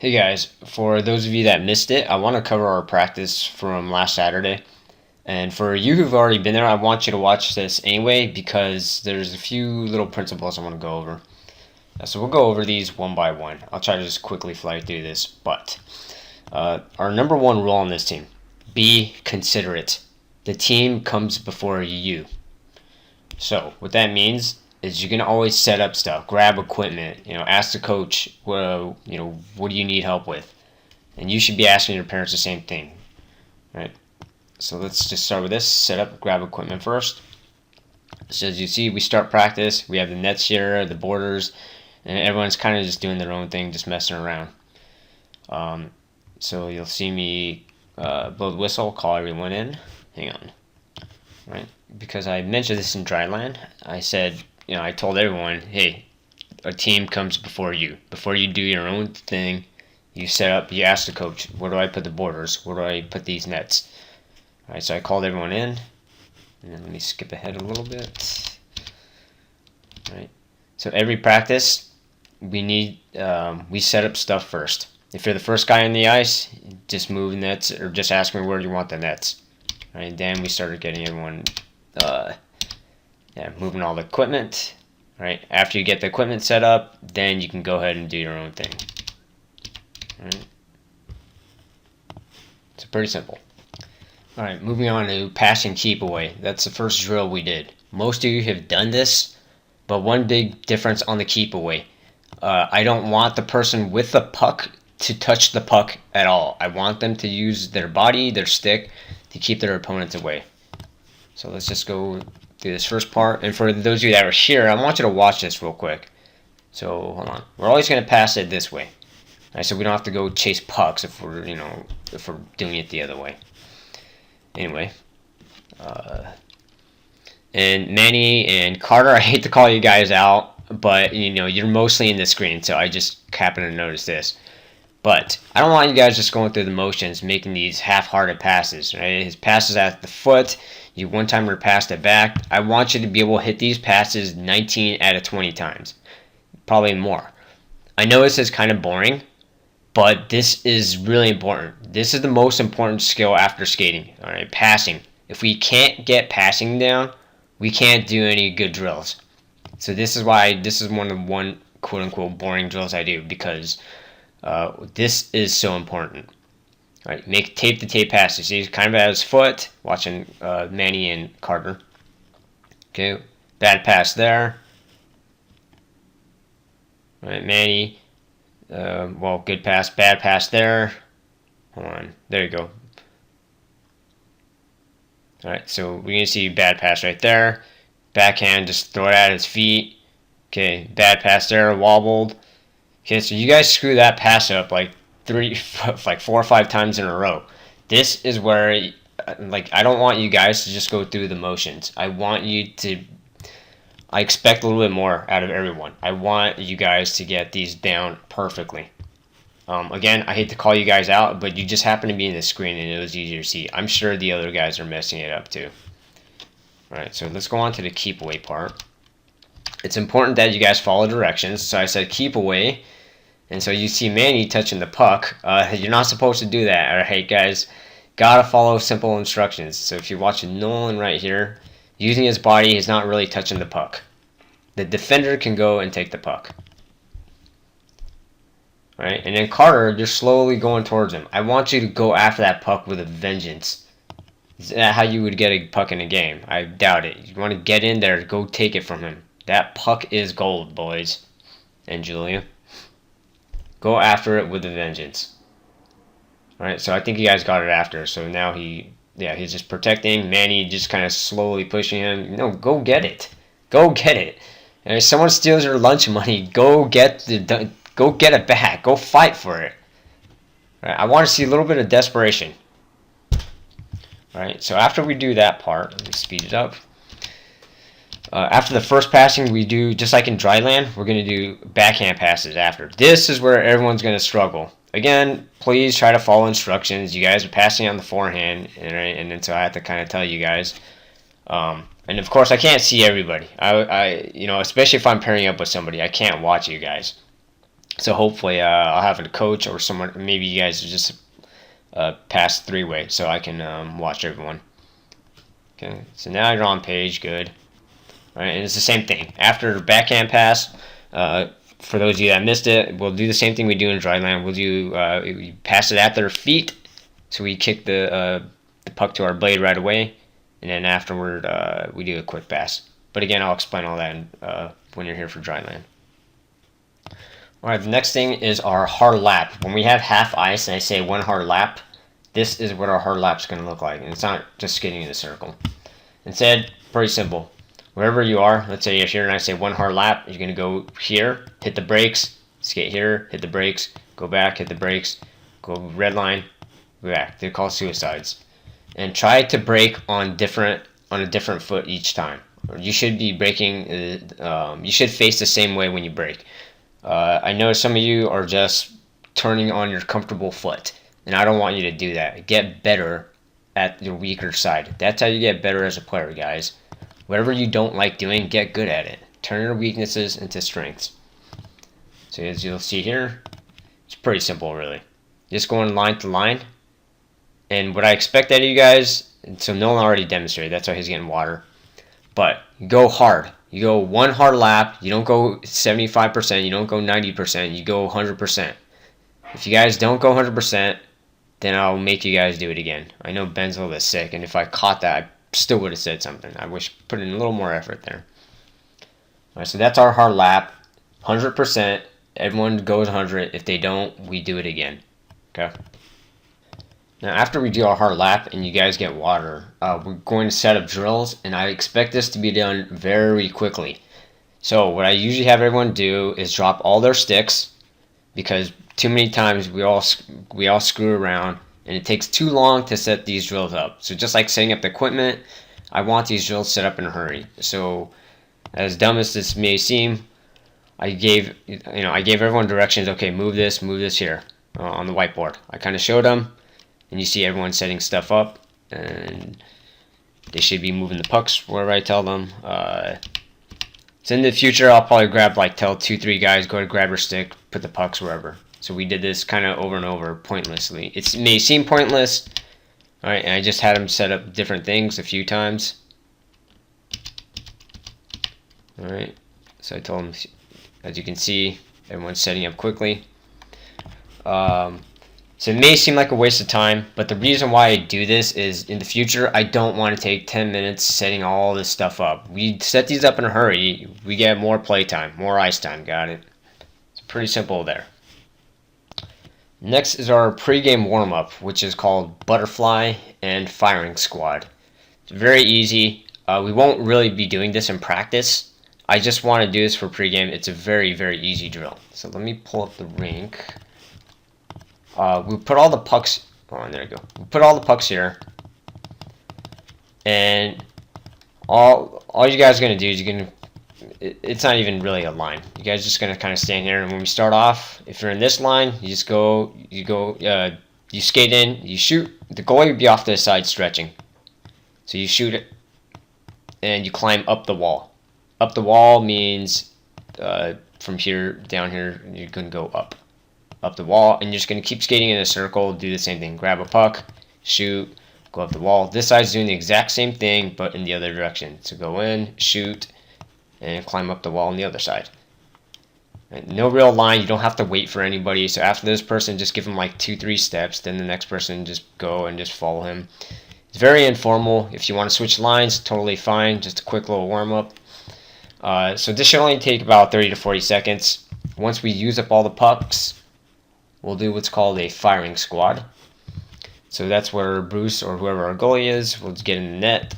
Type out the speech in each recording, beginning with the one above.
Hey guys, for those of you that missed it, I want to cover our practice from last Saturday. And for you who've already been there, I want you to watch this anyway because there's a few little principles I want to go over. So we'll go over these one by one. I'll try to just quickly fly through this. But our number one rule on this team, be considerate. The team comes before you. So what that means is you can always set up stuff, grab equipment, ask the coach, what do you need help with? And you should be asking your parents the same thing, right? So let's just start with this, set up, grab equipment first. So as you see, we start practice, we have the nets here, the borders, and everyone's kind of just doing their own thing, just messing around. So you'll see me blow the whistle, call everyone in. Hang on, right? Because I mentioned this in Dryland, I said, I told everyone, hey, a team comes before you. Before you do your own thing, you set up, you ask the coach, where do I put the borders? Where do I put these nets? All right, so I called everyone in. And then let me skip ahead a little bit. All right. So every practice, we set up stuff first. If you're the first guy on the ice, just move nets or just ask me where you want the nets. All right, then we started getting everyone moving all the equipment. All right, after you get the equipment set up, then you can go ahead and do your own thing. All right. So pretty simple. All right, moving on to pass and keep away. That's the first drill we did. Most of you have done this, but one big difference on the keep away. I don't want the person with the puck to touch the puck at all. I want them to use their body, their stick, to keep their opponents away. So let's just go through this first part. And for those of you that are here, I want you to watch this real quick. So hold on. We're always going to pass it this way. All right, so we don't have to go chase pucks if we're doing it the other way. Anyway, and Manny and Carter, I hate to call you guys out, but you're mostly in the screen, so I just happen to notice this. But I don't want you guys just going through the motions, making these half-hearted passes. Right? His passes at the foot, you one-timer passed it back. I want you to be able to hit these passes 19 out of 20 times, probably more. I know this is kind of boring, but this is really important. This is the most important skill after skating. All right, passing. If we can't get passing down, we can't do any good drills. So this is why this is one quote-unquote boring drills I do, because this is so important. All right, make tape-to-tape passes. He's kind of at his foot, watching Manny and Carter. Okay, bad pass there. All right, Manny. Good pass, bad pass there. Hold on, there you go. All right, so we're gonna see bad pass right there. Backhand, just throw it at his feet. Okay, bad pass there, wobbled. Okay, so you guys screw that pass up like 4 or 5 times in a row. This is where, I don't want you guys to just go through the motions. I expect a little bit more out of everyone. I want you guys to get these down perfectly. Again, I hate to call you guys out, but you just happen to be in the screen and it was easier to see. I'm sure the other guys are messing it up too. Alright, so let's go on to the keep away part. It's important that you guys follow directions. So I said keep away. And so you see Manny touching the puck. You're not supposed to do that. Alright guys, gotta follow simple instructions. So if you're watching Nolan right here, using his body, he's not really touching the puck. The defender can go and take the puck. Right? And then Carter, you're slowly going towards him. I want you to go after that puck with a vengeance. Is that how you would get a puck in a game? I doubt it. You want to get in there, go take it from him. That puck is gold, boys and Julia. Go after it with a vengeance. Alright, so I think you guys got it after. So now he's just protecting. Manny just kind of slowly pushing him. No, go get it. Go get it. And if someone steals your lunch money, go get it back. Go fight for it. Right, I want to see a little bit of desperation. Alright, so after we do that part, let me speed it up. After the first passing, we do, just like in Dryland, we're going to do backhand passes after. This is where everyone's going to struggle. Again, please try to follow instructions. You guys are passing on the forehand, and then so I have to kind of tell you guys. And of course, I can't see everybody. I especially if I'm pairing up with somebody, I can't watch you guys. So hopefully I'll have a coach or someone. Maybe you guys just pass three-way so I can watch everyone. Okay, so now you're on page. Good. All right, and it's the same thing. After backhand pass, for those of you that missed it, we'll do the same thing we do in dry land. We'll do we pass it at their feet, so we kick the puck to our blade right away, and then afterward we do a quick pass. But again, I'll explain all that when you're here for dry land. All right, the next thing is our hard lap. When we have half ice and I say one hard lap, this is what our hard lap is going to look like. And it's not just skating in a circle. Instead, pretty simple. Wherever you are, let's say you're here and I say one hard lap, you're going to go here, hit the brakes, skate here, hit the brakes, go back, hit the brakes, go red line, go back. They're called suicides. And try to brake on a different foot each time. You should be braking, you should face the same way when you brake. I know some of you are just turning on your comfortable foot, and I don't want you to do that. Get better at your weaker side. That's how you get better as a player, guys. Whatever you don't like doing, get good at it. Turn your weaknesses into strengths. So as you'll see here, it's pretty simple, really. Just going line to line. And what I expect out of you guys, so Nolan already demonstrated, that's why he's getting water. But go hard. You go one hard lap. You don't go 75%. You don't go 90%. You go 100%. If you guys don't go 100%, then I'll make you guys do it again. I know Ben's a little bit sick, and if I caught that, I still would have said something. I wish put in a little more effort there. All right, so that's our hard lap. 100%. Everyone goes 100. If they don't, we do it again. Okay. Now, after we do our hard lap and you guys get water, we're going to set up drills, and I expect this to be done very quickly. So what I usually have everyone do is drop all their sticks, because too many times we all screw around, and it takes too long to set these drills up. So just like setting up the equipment, I want these drills set up in a hurry. So as dumb as this may seem, I gave everyone directions. Okay, move this here on the whiteboard. I kind of showed them. And you see everyone setting stuff up, and they should be moving the pucks wherever I tell them. So in the future, I'll probably tell 2-3 guys, go to grab your stick, put the pucks wherever. So we did this kind of over and over pointlessly. It may seem pointless, all right, and I just had them set up different things a few times. All right, so I told them, as you can see, everyone's setting up quickly. So it may seem like a waste of time, but the reason why I do this is in the future, I don't want to take 10 minutes setting all this stuff up. We set these up in a hurry, we get more play time, more ice time, got it? It's pretty simple there. Next is our pregame warm-up, which is called Butterfly and Firing Squad. It's very easy. We won't really be doing this in practice. I just want to do this for pregame. It's a very, very easy drill. So let me pull up the rink. We put all the pucks. Oh, there we go. We put all the pucks here, and all you guys are gonna do is it's not even really a line. You guys are just gonna kind of stand here, and when we start off, if you're in this line, you skate in, you shoot. The goalie would be off to the side stretching, so you shoot it, and you climb up the wall. Up the wall means from here down here, you're gonna go up the wall, and you're just going to keep skating in a circle, do the same thing. Grab a puck, shoot, go up the wall. This side's doing the exact same thing, but in the other direction. So go in, shoot, and climb up the wall on the other side. Right? No real line. You don't have to wait for anybody. So after this person, just give him like 2-3 steps. Then the next person, just go and just follow him. It's very informal. If you want to switch lines, totally fine. Just a quick little warm-up. So this should only take about 30 to 40 seconds. Once we use up all the pucks, we'll do what's called a firing squad. So that's where Bruce or whoever our goalie is will get in the net.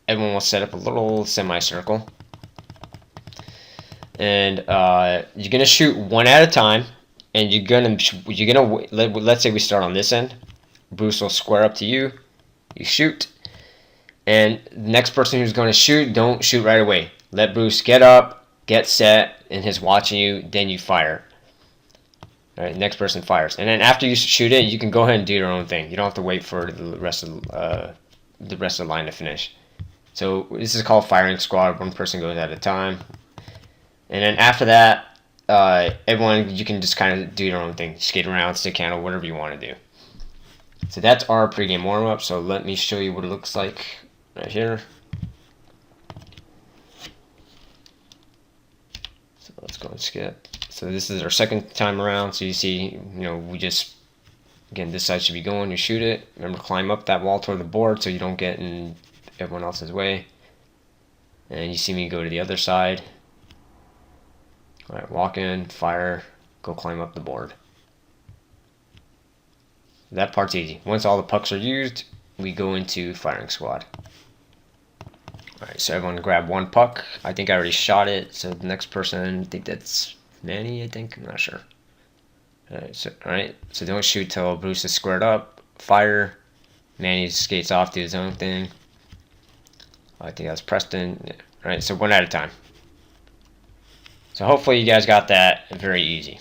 Everyone will set up a little semicircle. And you're gonna shoot one at a time, and let's say we start on this end. Bruce will square up to you. You shoot, and the next person who's going to shoot, don't shoot right away. Let Bruce get up, get set, and he's watching you. Then you fire. All right, next person fires, and then after you shoot it, you can go ahead and do your own thing. You don't have to wait for the rest of the line to finish. So this is called firing squad. One person goes at a time, and then after that, everyone, you can just kind of do your own thing. Skate around, stick handle, whatever you want to do. So that's our pregame warm-up. So let me show you what it looks like right here. So let's go and skip. So this is our second time around. So you see, we just, again, this side should be going. You shoot it. Remember to climb up that wall toward the board so you don't get in everyone else's way. And you see me go to the other side. All right, walk in, fire, go climb up the board. That part's easy. Once all the pucks are used, we go into firing squad. Alright, so everyone grab one puck. I think I already shot it, so the next person, I think that's Manny, I'm not sure. Alright, so don't shoot till Bruce is squared up. Fire. Manny skates off, do his own thing. I think that's Preston. Yeah. Alright, so one at a time. So hopefully you guys got that very easy.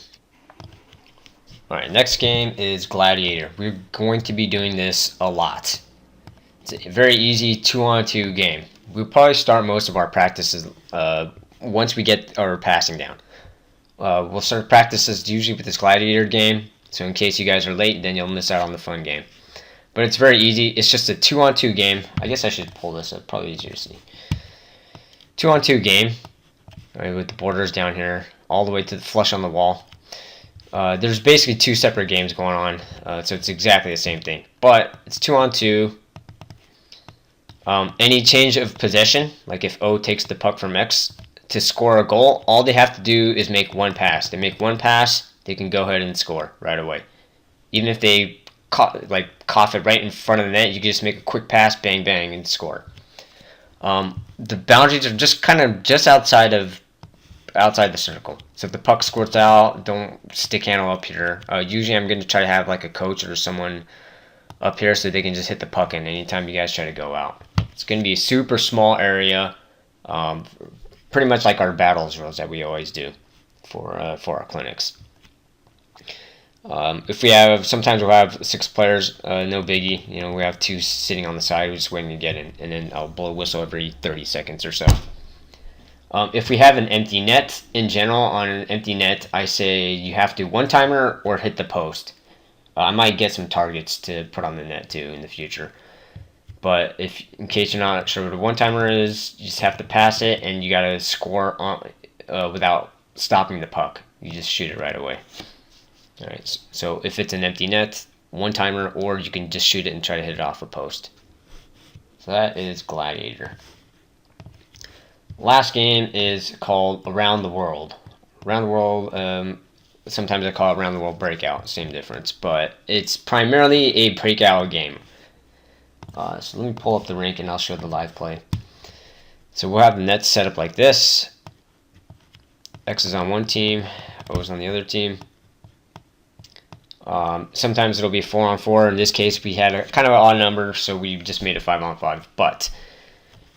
Alright, next game is Gladiator. We're going to be doing this a lot. It's a very easy 2-on-2 game. We'll probably start most of our practices once we get our passing down. We'll start practices usually with this Gladiator game, so in case you guys are late, then you'll miss out on the fun game. But it's very easy. It's just a 2-on-2 game. I guess I should pull this up, probably easier to see. 2-on-2 game, right, with the borders down here, all the way to the flush on the wall. There's basically two separate games going on, so it's exactly the same thing. But it's 2-on-2. Any change of possession, like if O takes the puck from X to score a goal, all they have to do is make one pass. They make one pass, they can go ahead and score right away. Even if they cough it right in front of the net, you can just make a quick pass, bang, bang, and score. The boundaries are just kind of just outside the circle. So if the puck squirts out, don't stick handle up here. Usually I'm going to try to have like a coach or someone up here so they can just hit the puck in anytime you guys try to go out. It's going to be a super small area, pretty much like our battles drills that we always do for our clinics. If we have, sometimes we'll have 6 players, no biggie. We have 2 sitting on the side, we're just waiting to get in, and then I'll blow a whistle every 30 seconds or so. If we have an empty net, in general, on an empty net, I say you have to one-timer or hit the post. I might get some targets to put on the net too in the future. But in case you're not sure what a one-timer is, you just have to pass it, and you got to score without stopping the puck. You just shoot it right away. All right. So if it's an empty net, one-timer, or you can just shoot it and try to hit it off a post. So that is Gladiator. Last game is called Around the World. Around the World, sometimes I call it Around the World Breakout, same difference, but it's primarily a breakout game. So let me pull up the rink and I'll show the live play. So we'll have the nets set up like this. X is on one team, O is on the other team. Sometimes it'll be 4-on-4. In this case, we had a kind of an odd number, so we just made it 5-on-5. But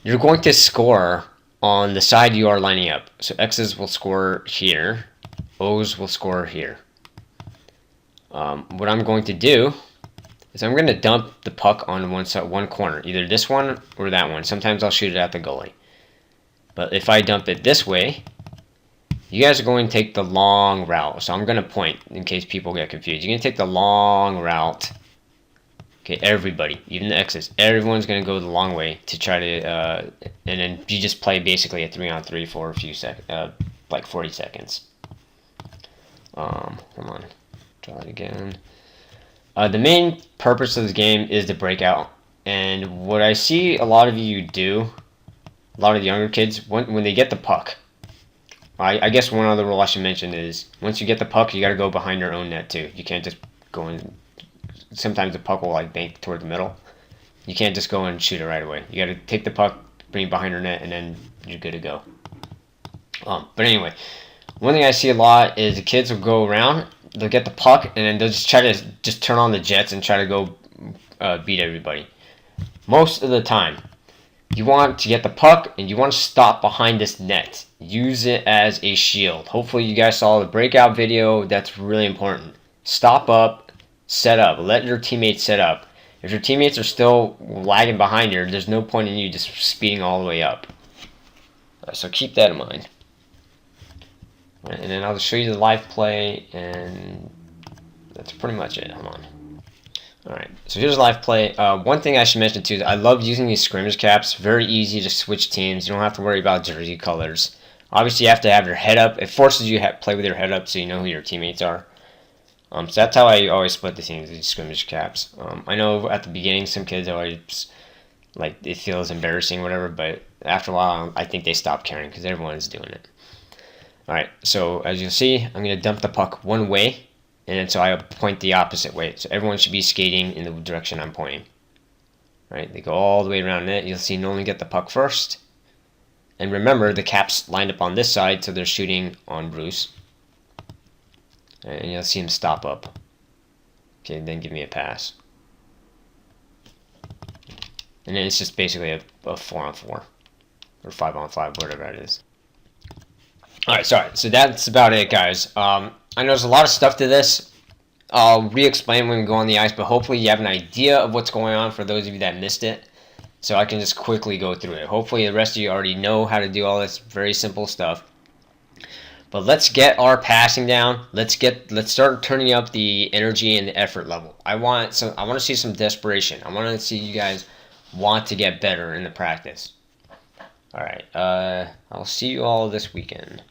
you're going to score on the side you are lining up. So X's will score here. O's will score here. What I'm going to do is I'm going to dump the puck on one corner, either this one or that one. Sometimes I'll shoot it at the goalie. But if I dump it this way, you guys are going to take the long route. So I'm going to point in case people get confused. You're going to take the long route. Okay, everybody, even the X's, everyone's going to go the long way to try to, and then you just play basically a 3-on-3 for a few seconds, like 40 seconds. Hold on, try it again. The main purpose of this game is the breakout, and what I see a lot of you do, a lot of the younger kids, when they get the puck, I guess one other rule I should mention is once you get the puck, you got to go behind your own net too. You can't just go in. Sometimes the puck will bank toward the middle. You can't just go and shoot it right away. You got to take the puck, bring it behind your net, and then you're good to go. But anyway, one thing I see a lot is the kids will go around, they'll get the puck, and then they'll just try to just turn on the jets and try to go beat everybody. Most of the time, you want to get the puck and you want to stop behind this net. Use it as a shield. Hopefully you guys saw the breakout video. That's really important. Stop up, set up. Let your teammates set up. If your teammates are still lagging behind you, there's no point in you just speeding all the way up. So keep that in mind. Right, and then I'll just show you the live play, and that's pretty much it. Hold on. Alright, so here's live play. One thing I should mention too is I love using these scrimmage caps. Very easy to switch teams. You don't have to worry about jersey colors. Obviously, you have to have your head up. It forces you to play with your head up so you know who your teammates are. So that's how I always split the teams, these scrimmage caps. I know at the beginning some kids always, like, it feels embarrassing or whatever, but after a while I think they stop caring because everyone's doing it. Alright, so as you'll see, I'm going to dump the puck one way, and then so I point the opposite way. So everyone should be skating in the direction I'm pointing. Right, they go all the way around it. You'll see Nolan get the puck first. And remember, the cap's lined up on this side, so they're shooting on Bruce. And you'll see him stop up. Okay, then give me a pass. And then it's just basically a 4-on-4. Or 5-on-5, whatever it is. Alright, sorry. So that's about it, guys. I know there's a lot of stuff to this. I'll re-explain when we go on the ice, but hopefully you have an idea of what's going on for those of you that missed it. So I can just quickly go through it. Hopefully the rest of you already know how to do all this very simple stuff. But let's get our passing down. Let's start turning up the energy and the effort level. I want to see some desperation. I want to see you guys want to get better in the practice. All right. I'll see you all this weekend.